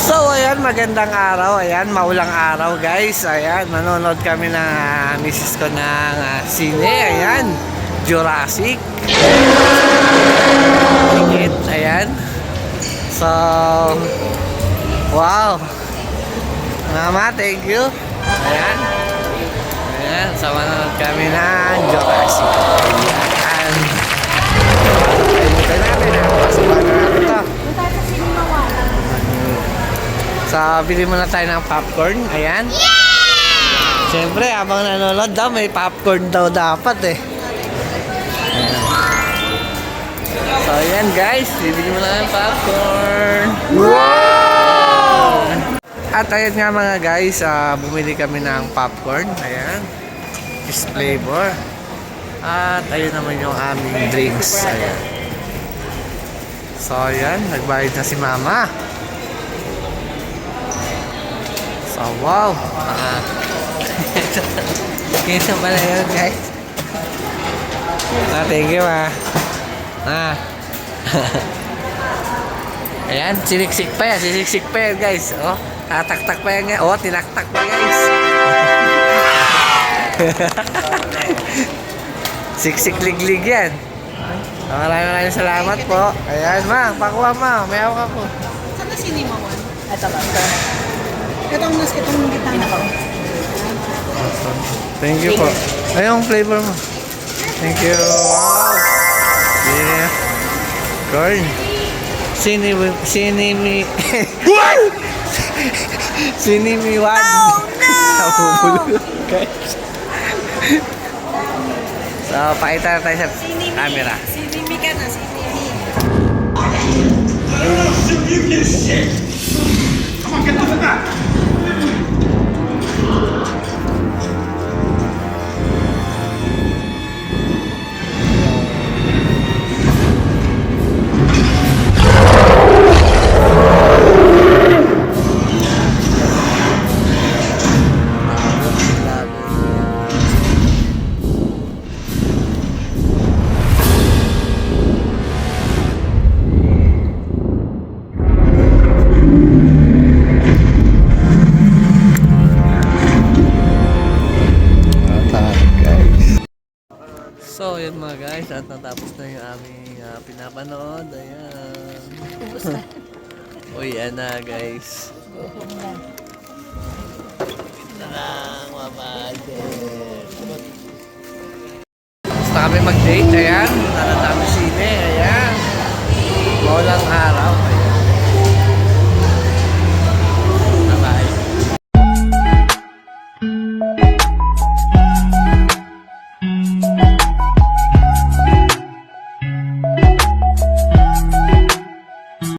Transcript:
So ayan, magandang araw. Ayan, maulang araw guys. Ayan, manonood kami ng misis ko ng sine. Ayan, Jurassic. Ticket, ayan. So, wow. Mama, thank you. Ayan. Ayan, so manonood kami ng Jurassic. Ayan. Ito natin, pasukan na natin ito. So, bili muna tayo ng popcorn. Ayan. Yeah! Siyempre, habang nanonood daw, may popcorn daw dapat eh. Ayan. So, ayan guys. Bibili muna ng popcorn. Wow! At ayan nga mga guys, bumili kami ng popcorn. Ayan. Fish flavor. At ayun naman yung aming drinks. Ayan. So, ayan. Nagbayad na si mama. So, wow. Kaya pala yun, guys. Thank you, Ayan, siniksik pa yan. Siniksik pa yan, guys. Oh, tataktak pa yan. Oh, tinaktak pa, guys. Siksik-liglig yan. Maraming salamat po. Ayan, ma. Pakuha, ma. May hawak ako. Saan na sinima mo? Ito ba? Itong gitna ko. Thank you po. Ayong flavor mo. Thank you. Wow. Yeah. Corn. Sinimi. What? Sinimi one. Oh no! Guys. So, pakita na tayo sa camera. Sinimi ka na, sinimi. You get shit! Come on, get off of that! So, yun mga guys, at natapos na yung aming pinapanood. Ayan. Uy, yan na guys. Ito lang, mga budget. Basta kami mag-date, ayan. Nanatapos sine, ayan. Maulang araw.